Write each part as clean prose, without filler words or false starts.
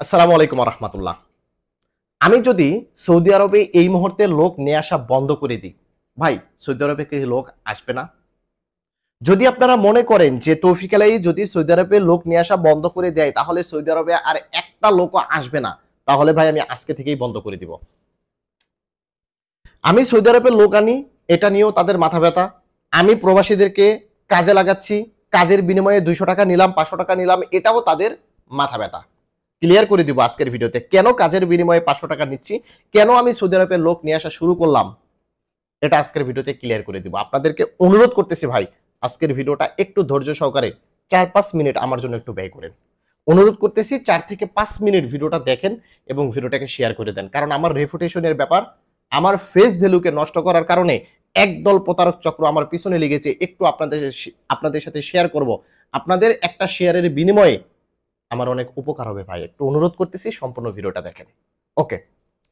আসসালামু আলাইকুম রহমতুল্লাহ। আমি যদি সৌদি আরবে এই মুহূর্তে লোক নিয়ে আসা বন্ধ করে দিই, ভাই সৌদি আরবে কি লোক আসবে না? যদি আপনারা মনে করেন যে তৌফিক আলাই যদি সৌদি আরবে লোক নিয়ে আসা বন্ধ করে দেয় তাহলে সৌদি আরবে আর একটা লোকও আসবে না, তাহলে ভাই আমি আজকে থেকেই বন্ধ করে দিব। আমি সৌদি আরবে লোক আনি, এটা নিয়েও তাদের মাথা ব্যথা। আমি প্রবাসীদেরকে কাজে লাগাচ্ছি, কাজের বিনিময়ে 200 টাকা নিলাম, 500 টাকা নিলাম, এটাও তাদের মাথা ব্যথা। ক্লিয়ার করে দিব আজকের ভিডিওতে কেন কাজের বিনিময়ে 500 টাকা নিচ্ছি, কেন আমি সৌদি আরবের লোক নিয়ে আসা শুরু করলাম, এটা আজকের ভিডিওতে ক্লিয়ার করে দিব। আপনাদেরকে অনুরোধ করতেছি ভাই, আজকের ভিডিওটা একটু ধৈর্য সহকারে 4-5 মিনিট আমার জন্য একটু ব্যয় করেন। অনুরোধ করতেছি 4 থেকে 5 মিনিট ভিডিওটা দেখেন এবং ভিডিওটাকে শেয়ার করে দেন, কারণ আমার রেপুটেশনের ব্যাপার, আমার ফেস ভ্যালুকে নষ্ট করার কারণে একদল প্রতারক চক্র আমার পিছনে লেগেছে। একটু আপনাদের সাথে শেয়ার করব, আপনাদের একটা শেয়ারের বিনিময়ে আমার অনেক উপকার হবে ভাই। একটু অনুরোধ করতেছি সম্পূর্ণ ভিডিওটা দেখেন। ওকে,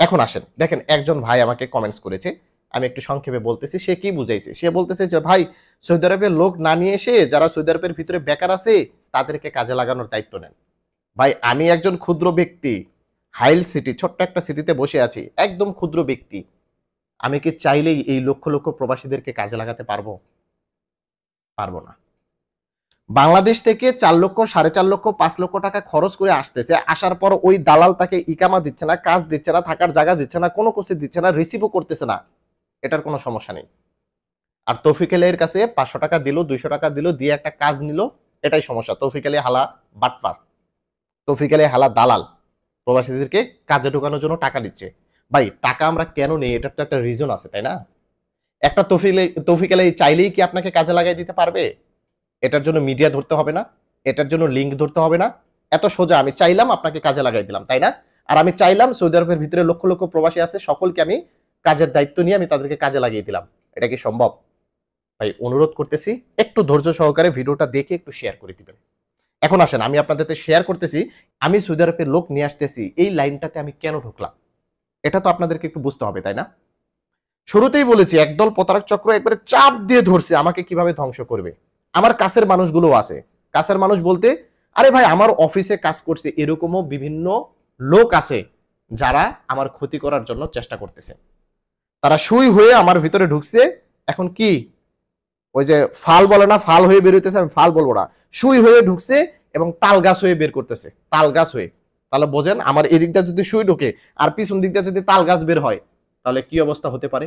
এখন আসেন দেখেন, একজন ভাই আমাকে কমেন্টস করেছে, আমি একটু সংক্ষেপে বলতেছি সে কি বুঝাইছে। সে বলতেছে যে ভাই সৌদি আরবের লোক না নিয়ে এসে যারা সৌদি আরবের ভিতরে বেকার আছে তাদেরকে কাজে লাগানোর দায়িত্ব নেন। ভাই আমি একজন ক্ষুদ্র ব্যক্তি, হাইল সিটি, ছোট্ট একটা সিটিতে বসে আছি, একদম ক্ষুদ্র ব্যক্তি। আমি কি চাইলেই এই লক্ষ লক্ষ প্রবাসীদেরকে কাজে লাগাতে পারবো? পারবো না। বাংলাদেশ থেকে 4 লক্ষ, 4.5 লক্ষ, 5 লক্ষ টাকা খরচ করে আসতেছে, আসার পর ওই দালাল তাকে ইকামা দিচ্ছে না, কাজ দিচ্ছে না, থাকার জায়গা দিচ্ছে না, কোনো কিছু দিচ্ছে না, রিসিভও করতেছে না, এটার কোনো সমস্যা নেই। আর তৌফিক আলীর কাছে 500 টাকা দিল, 200 টাকা দিল, দিয়ে একটা কাজ নিল, এটাই সমস্যা। তৌফিক আলী হালা বাটপার, তৌফিক আলী হালা দালাল, প্রবাসীদেরকে কাজে ঢোকানোর জন্য টাকা দিচ্ছে। ভাই টাকা আমরা কেন নেই, এটার তো একটা রিজন আছে, তাই না? একটা তৌফিক আলী চাইলেই কি আপনাকে কাজে লাগাই দিতে পারবে? এটার জন্য মিডিয়া ধরতে হবে না, এটার জন্য লিঙ্ক ধরতে হবে না, এত সোজা। আমি চাইলাম আপনাকে কাজে লাগাই দিলাম, তাই না? আর আমি চাইলাম সৌদি আরবের ভিতরে লক্ষ লক্ষ প্রবাসী আছে, সকলকে আমি কাজের দায়িত্ব নিয়ে আমি তাদেরকে কাজে লাগিয়ে দিলাম। এটা কি সম্ভব? ভাই অনুরোধ করতেছি একটু ধৈর্য সহকারে ভিডিওটা দেখে একটু শেয়ার করে দিবেন। এখন আসেন আমি আপনাদের শেয়ার করতেছি, আমি সৌদি আরবের লোক নিয়ে আসতেছি এই লাইনটাতে আমি কেন ঢুকলাম, এটা তো আপনাদেরকে একটু বুঝতে হবে, তাই না? শুরুতেই বলেছি একদল প্রতারক চক্র একবারে চাপ দিয়ে ধরছে আমাকে কিভাবে ধ্বংস করবে। আমার কাছের মানুষগুলো আছে, কাছের মানুষ বলতে আরে ভাই আমার অফিসে কাজ করছে এরকমও বিভিন্ন লোক আছে যারা আমার ক্ষতি করার জন্য চেষ্টা করতেছে। তারা সুই হয়ে আমার ভিতরে ঢুকছে। এখন কি ওই যে ফাল বলে না, ফাল হয়ে বের হইতেছে, আমি ফাল বলবো না, সুই হয়ে ঢুকছে এবং তাল গাছ হয়ে বের করতেছে, তাল গাছ হয়ে। তাহলে বোঝেন আমার এদিকটা যদি সুই ঢোকে আর পিছন দিকটা যদি তাল গাছ বের হয় তাহলে কি অবস্থা হতে পারে।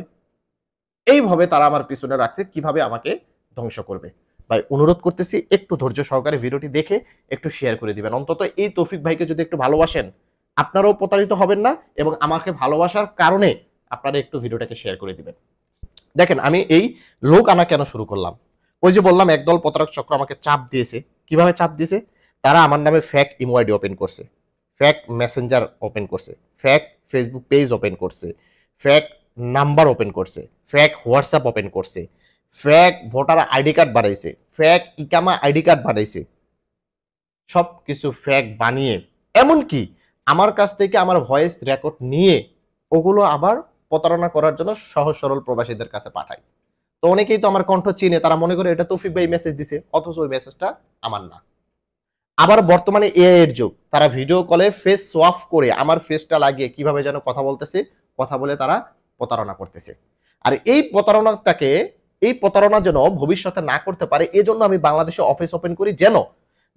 এইভাবে তারা আমার পিছনে রাখছে কিভাবে আমাকে ধ্বংস করবে। ভাই অনুরোধ করতেছি একটু ধৈর্য সহকারে ভিডিওটি দেখে একটু শেয়ার করে দিবেন। অন্তত এই তৌফিক ভাইকে যদি একটু ভালোবাসেন আপনারাও প্রতারিত হবেন না, এবং আমাকে ভালোবাসার কারণে আপনারা একটু ভিডিওটাকে শেয়ার করে দিবেন। দেখেন আমি এই লোক আনা কেন শুরু করলাম, ওই যে বললাম একদল প্রতারক চক্র আমাকে চাপ দিয়েছে। কিভাবে চাপ দিয়েছে? তারা আমার নামে ফেক ইমো আইডি ওপেন করছে, ফেক মেসেঞ্জার ওপেন করছে, ফেক ফেসবুক পেজ ওপেন করছে, ফেক নাম্বার ওপেন করছে, ফেক হোয়াটসঅ্যাপ ওপেন করছে, ফেক ভোটার আইডি কার্ড বানাইছে, ফেক ইকামা আইডি কার্ড বানাইছে, সব কিছু ফেক বানিয়ে এমনকি আমার কাছ থেকে আমার ভয়েস রেকর্ড নিয়ে ওগুলো আবার প্রতারণা করার জন্য সহজ সরল প্রবাসীদের কাছে পাঠায়। তো অনেকেই তো আমার কণ্ঠ চিনে, তারা মনে করে এটা তৌফিক ভাই মেসেজ দিছে, অথচ ওই মেসেজটা আমার না। আবার বর্তমানে এআই এর যুগ, তারা ভিডিও কলে ফেস সোয়াপ করে আমার ফেসটা লাগিয়ে কিভাবে যেন কথা বলতেছে, কথা বলে তারা প্রতারণা করতেছে। আর এই প্রতারণা যেন ভবিষ্যতে না করতে পারে এজন্য আমি বাংলাদেশে অফিস ওপেন করি, যেন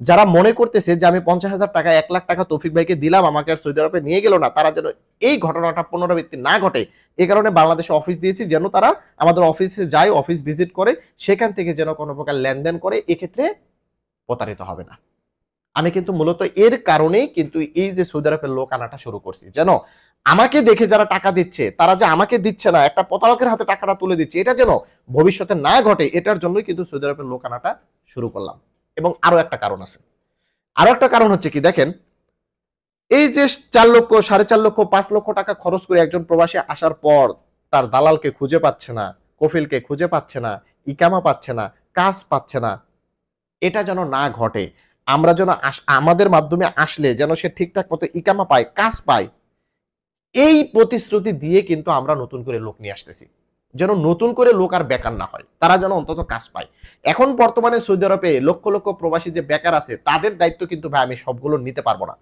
যারা মনে করতেছে যে আমি 50,000 টাকা 1 লাখ টাকা তৌফিক ভাইকে দিলাম আমাকে আর সৌদি আরবে নিয়ে গেল না, তারা যেন এই ঘটনাটা পুনরাবৃত্তি না ঘটে। এই কারণে বাংলাদেশে অফিস দিয়েছি, যেন তারা আমাদের অফিসে যায়, অফিস ভিজিট করে, সেখান থেকে যেন কোনো প্রকার লেনদেন করে, এক্ষেত্রে প্রতারিত হবে না। আমি কিন্তু মূলত এর কারণেই কিন্তু এই যে সৌদি আরবের লোক আনাটা শুরু করছি, যেন আমাকে দেখে যারা টাকা দিচ্ছে তারা যে আমাকে দিচ্ছে না, একটা প্রতারকের হাতে টাকাটা তুলে দিচ্ছে, এটা যেন ভবিষ্যতে না ঘটে, এটার জন্যই কিন্তু সৌদি আরবের লোক আনাটা শুরু করলাম। এবং আরো একটা কারণ আছে, আরো একটা কারণ হচ্ছে কি দেখেন, এই যে 4 লক্ষ, 4.5 লক্ষ, 5 লক্ষ টাকা খরচ করে একজন প্রবাসী আসার পর তার দালালকে খুঁজে পাচ্ছে না, কফিলকে খুঁজে পাচ্ছে না, ইকামা পাচ্ছে না, কাজ পাচ্ছে না, এটা যেন না ঘটে। আমরা যেন আমাদের মাধ্যমে আসলে যেন সে ঠিকঠাক মতো ইকামা পায়, কাজ পায়, এই প্রতিশ্রুতি দিয়ে কিন্তু আমরা নতুন করে লোক নিয়ে আসতেছি, যেন নতুন করে লোক আর বেকার না হয়, তারা যেন অন্তত কাজ পায়। এখন বর্তমানে সৌদি আরবে লক্ষ লক্ষ প্রবাসী যে বেকার আছে তাদের দায়িত্ব কিন্তু ভাই আমি সবগুলো নিতে পারবো না।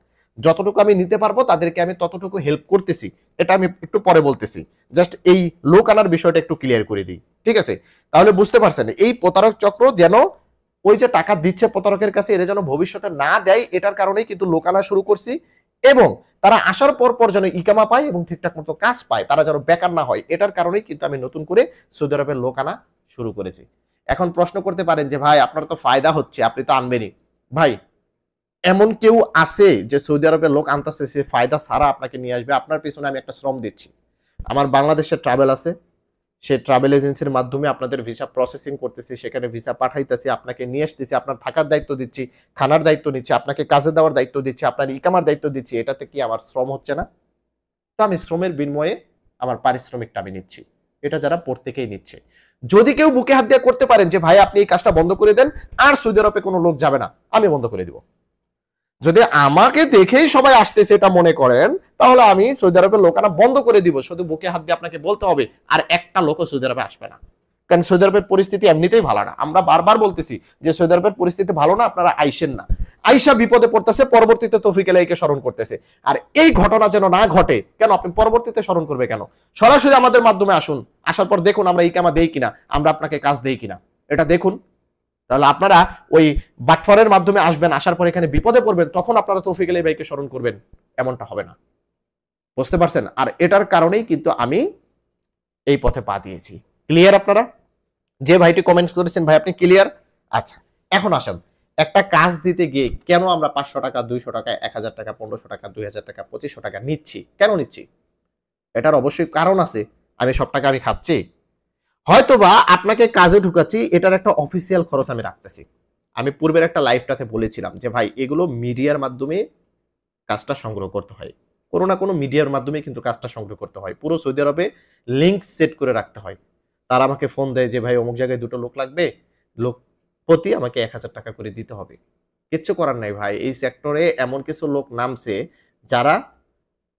যতটুকু আমি নিতে পারবো তাদেরকে আমি ততটুকু হেল্প করতেছি, এটা আমি একটু পরে বলতেছি। জাস্ট এই লোক আনার বিষয়টা একটু ক্লিয়ার করে দিই, ঠিক আছে? তাহলে বুঝতে পারছেন এই প্রতারক চক্র যেন ওই যে টাকা দিচ্ছে প্রতারকের কাছে, এরা যেন ভবিষ্যতে না দেয়, এটার কারণেই কিন্তু লোক আনা শুরু করছি। এবং তারা আসার পর যেন ইকামা পায় এবং ঠিকঠাক মতো কাজ পায়, তারা যেন বেকার না হয়, এটার কারণেই কিন্তু আমি নতুন করে সৌদি আরবের লোক আনা শুরু করেছি। এখন প্রশ্ন করতে পারেন যে ভাই আপনার তো ফায়দা হচ্ছে, আপনি তো আনবেনই। ভাই এমন কেউ আছে যে সৌদি আরবের লোক আনতেছে সে ফায়দা ছাড়া আপনাকে নিয়ে আসবে? আপনার পিছনে আমি একটা শ্রম দিচ্ছি, আমার বাংলাদেশের ট্রাভেল আছে, সে ট্রাভেল এজেন্সির মাধ্যমে আপনাদের ভিসা প্রসেসিং করতেছি, সেখানে ভিসা পাঠাইতেছি, আপনাকে নিয়ে আসতেছি, আপনার থাকার দায়িত্ব দিচ্ছি, খানার দায়িত্ব নিচ্ছি, আপনাকে কাজে দেওয়ার দায়িত্ব দিচ্ছি, আপনার ইকামার দায়িত্ব দিচ্ছি, এটাতে কি আমার শ্রম হচ্ছে না? তো আমি শ্রমের বিনিময়ে আমার পারিশ্রমিকটা আমি নিচ্ছি, এটা যারা প্রত্যেকেই নিচ্ছে। যদি কেউ বুকে হাত দিয়ে করতে পারেন যে ভাই আপনি এই কাজটা বন্ধ করে দেন, আর সৌদি আরবে কোনো লোক যাবে না, আমি বন্ধ করে দিব। যদি আমাকে দেখেই সবাই আসতেছে এটা মনে করেন, তাহলে আমি সৌদি আরবের লোক আনা বন্ধ করে দিব। শুধু বুকে হাত দিয়ে আপনাকে বলতে হবে আর একটা লোকও সৌদি আরবে আসবে না, কারণ সৌদি আরবের পরিস্থিতি এমনিতেই ভালো না। আমরা বারবার বলতেছি যে সৌদি আরবের পরিস্থিতি ভালো না, আপনারা আইসেন না। আইসা বিপদে পড়তেছে, পরবর্তীতে তৌফিক আলাইকে স্মরণ করতেছে। আর এই ঘটনা যেন না ঘটে, কেন আপনি পরবর্তীতে স্মরণ করবে কেন? সরাসরি আমাদের মাধ্যমে আসুন, আসার পর দেখুন আমরা ইকামা দেই কিনা, আমরা আপনাকে কাজ দেই কিনা, এটা দেখুন। তাহলে আপনারা ওই বাটফারের মাধ্যমে আসবেন, আসার পর এখানে বিপদে পড়বেন, তখন আপনারা তৌফিক আলী ভাইকে স্মরণ করবেন, এমনটা হবে না। বুঝতে পারছেন? আর এটার কারণেই কিন্তু আমি এই পথে পা দিয়েছি। ক্লিয়ার আপনারা? যে ভাইটি কমেন্টস করেছেন ভাই আপনি ক্লিয়ার? আচ্ছা, এখন আসেন একটা কাজ দিতে গিয়ে কেন আমরা 500 টাকা, 200 টাকা, 1000 টাকা, 1500 টাকা, 2000 টাকা, 2500 টাকা নিচ্ছি, কেন নিচ্ছি? এটার অবশ্যই কারণ আছে। আমি সব টাকা আমি খাচ্ছি? হয়তোবা আপনাকে কাজে ঢুকাচ্ছি, এটার একটা অফিসিয়াল খরচ আমি রাখতেছি। আমি পূর্বের একটা লাইভটাতে বলেছিলাম যে ভাই এগুলো মিডিয়ার মাধ্যমে কাজটা সংগ্রহ করতে হয়, কোনো না কোনো মিডিয়ার মাধ্যমে কিন্তু কাজটা সংগ্রহ করতে হয়। পুরো সৌদি আরবে লিঙ্ক সেট করে রাখতে হয়। তারা আমাকে ফোন দেয় যে ভাই অমুক জায়গায় 2টো লোক লাগবে, লোক প্রতি আমাকে 1000 টাকা করে দিতে হবে। কিচ্ছু করার নাই ভাই, এই সেক্টরে এমন কিছু লোক নামছে যারা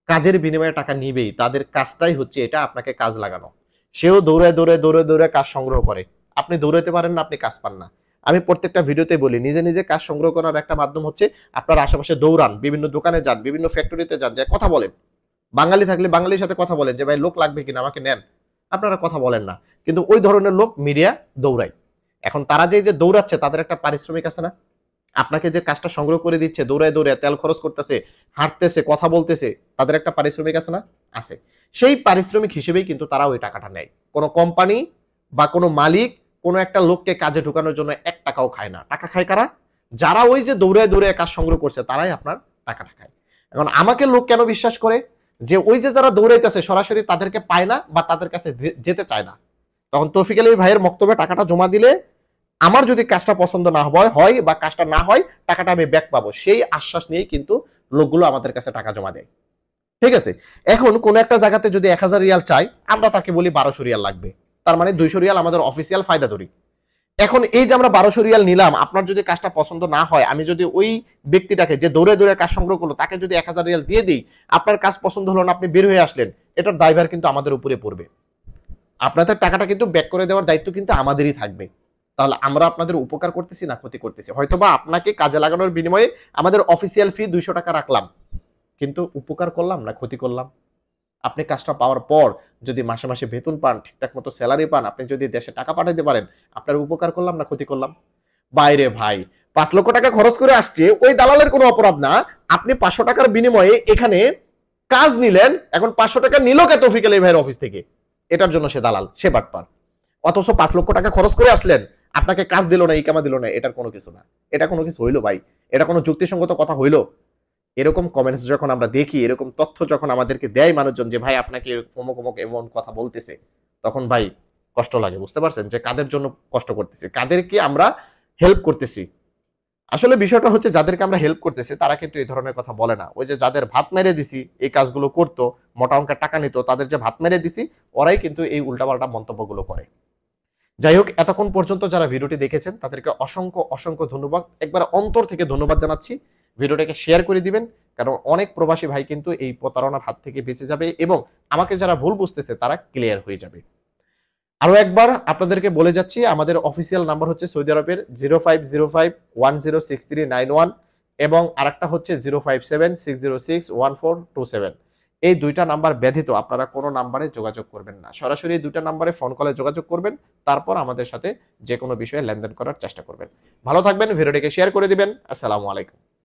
কাজের বিনিময়ে টাকা নিবেই, তাদের কাজটাই হচ্ছে এটা, আপনাকে কাজ লাগানো। সেও দৌড়ে কাজ সংগ্রহ করে। আপনি দৌড়াতে পারেন না, আপনি কাজ পান না। আমি প্রত্যেকটা ভিডিওতে বলি নিজে নিজে কাজ সংগ্রহ করার একটা মাধ্যম হচ্ছে আপনার আশেপাশে দৌড়ান, বিভিন্ন দোকানে যান, বিভিন্ন ফ্যাক্টরিতে যান, যে কথা বলেন। বাঙালি থাকলে বাঙালির সাথে কথা বলেন যে ভাই লোক লাগবে কিনা, আমাকে নেন। আপনারা কথা বলেন না, কিন্তু ওই ধরনের লোক মিডিয়া দৌড়ায়। এখন তারা যে দৌড়াচ্ছে তাদের একটা পারিশ্রমিক আছে না? আপনাকে যে কাজটা সংগ্রহ করে দিচ্ছে, দৌড়ায় তেল খরচ করতেছে, হাঁটতেছে, কথা বলতেছে, তাদের একটা পারিশ্রমিক আছে না? আছে। সেই পারিশ্রমিক হিসেবেই কিন্তু তারা ওই টাকাটা নেয়। কোনো কোম্পানি বা কোনো মালিক কোনো একটা লোককে কাজে ঢোকানোর জন্য 1 টাকাও খায় না। টাকা খায় কারা? যারা ওই যে দৌড়ায় কাজ সংগ্রহ করছে, তারাই আপনার টাকাটা খায়। এখন আমাকে লোক কেন বিশ্বাস করে? যে ওই যে যারা দৌড়াইতেছে সরাসরি তাদেরকে পায় না বা তাদের কাছে যেতে চায় না। তখন তৌফিক আলী ভাইয়ের বক্তব্যে টাকাটা জমা দিলে আমার যদি কাজটা পছন্দ না হয় বা কাজটা না হয়, টাকাটা আমি ব্যাক পাবো, সেই আশ্বাস নিয়েই কিন্তু লোকগুলো আমাদের কাছে টাকা জমা দেয়। ঠিক আছে? এখন কোন একটা জায়গাতে যদি 1000 রিয়াল চাই, আমরা তাকে বলি 1200 রিয়াল লাগবে, তার মানে 200 রিয়াল আমাদের অফিসিয়াল ফায়দা ধরি। এখন এই যে আমরা 1200 রিয়াল নিলাম, আপনার যদি কাজটা পছন্দ না হয়, আমি যদি ওই ব্যক্তিটাকে যে দৌড়ে কাজ সংগ্রহ করলো তাকে যদি 1000 রিয়াল দিয়ে দিই, আপনার কাজ পছন্দ হলো না, আপনি বের হয়ে আসলেন, এটার দায়ভার কিন্তু আমাদের উপরে পড়বে। আপনাদের টাকাটা কিন্তু ব্যাক করে দেওয়ার দায়িত্ব কিন্তু আমাদেরই থাকবে। তাহলে আমরা আপনাদের উপকার করতেছি না ক্ষতি করতেছি? হয়তোবা আপনাকে কাজে লাগানোর বিনিময়ে আমাদের অফিসিয়াল ফি 200 টাকা রাখলাম, কিন্তু উপকার করলাম না ক্ষতি করলাম? আপনি কাজটা পাওয়ার পর যদি মাসে মাসে বেতন পান, ঠিকঠাক মতো স্যালারি পান, আপনি যদি দেশে টাকা পাঠাইতে পারেন, আপনার উপকার করলাম না ক্ষতি করলাম? বাইরে ভাই 5 লক্ষ টাকা খরচ করে আসছে, ওই দালালের কোনো অপরাধ না। আপনি 500 টাকার বিনিময়ে এখানে কাজ নিলেন, এখন 500 টাকা নিল কে তৌফিক আলী ভাইয়ের অফিস থেকে? এটার জন্য সে দালাল, সে বাটপার। অথচ 5 লক্ষ টাকা খরচ করে আসলেন, আপনাকে কাজ দিল না, ইকামা দিল না, এটার কোনো কিছু না। এটা কোনো কিছু হইলো ভাই? এটা কোনো যুক্তিসঙ্গত কথা হইলো? এরকম কমেন্টস যখন আমরা দেখি, এরকম তথ্য যখন আমাদেরকে দেয় মানুষজন যে ভাই আপনাকে অমুক অমুক এমন কথা বলতেছে, তখন ভাই কষ্ট লাগে। বুঝতে পারছেন যে কাদের জন্য কষ্ট করতেছি, কাদেরকে আমরা হেল্প করতেছি? আসলে বিষয়টা হচ্ছে যাদেরকে আমরা হেল্প করতেছি তারা কিন্তু এই ধরনের কথা বলে না। ওই যে যাদের ভাত মেরে দিছি, এই কাজগুলো করতো, মোটা অঙ্কের টাকা নিত, তাদের যে ভাত মেরে দিছি, ওরাই কিন্তু এই উল্টাপাল্টা মন্তব্যগুলো করে। যাই হোক, এতক্ষণ পর্যন্ত যারা ভিডিওটি দেখেছেন তাদেরকে অসংখ্য অসংখ্য ধন্যবাদ, একবার অন্তর থেকে ধন্যবাদ জানাচ্ছি। ভিডিওটাকে শেয়ার করে দিবেন, কারণ অনেক প্রবাসী ভাই কিন্তু এই প্রতারণার হাত থেকে বেঁচে যাবে এবং আমাকে যারা ভুল বুঝতেছে তারা ক্লিয়ার হয়ে যাবে। আরো একবার আপনাদেরকে বলে যাচ্ছি, আমাদের অফিসিয়াল নাম্বার হচ্ছে সৌদি আরবের 0505106391। এবং আরেকটা হচ্ছে 0576061427। এই দুইটা নাম্বার ব্যতীত আপনারা কোনো নাম্বারে যোগাযোগ করবেন না, সরাসরি এই দুইটা নাম্বারে ফোন কলে যোগাযোগ করবেন, তারপর আমাদের সাথে যে কোনো বিষয়ে লেনদেন করার চেষ্টা করবেন। ভালো থাকবেন, ভিডিওটিকে শেয়ার করে দিবেন। আসসালামু আলাইকুম।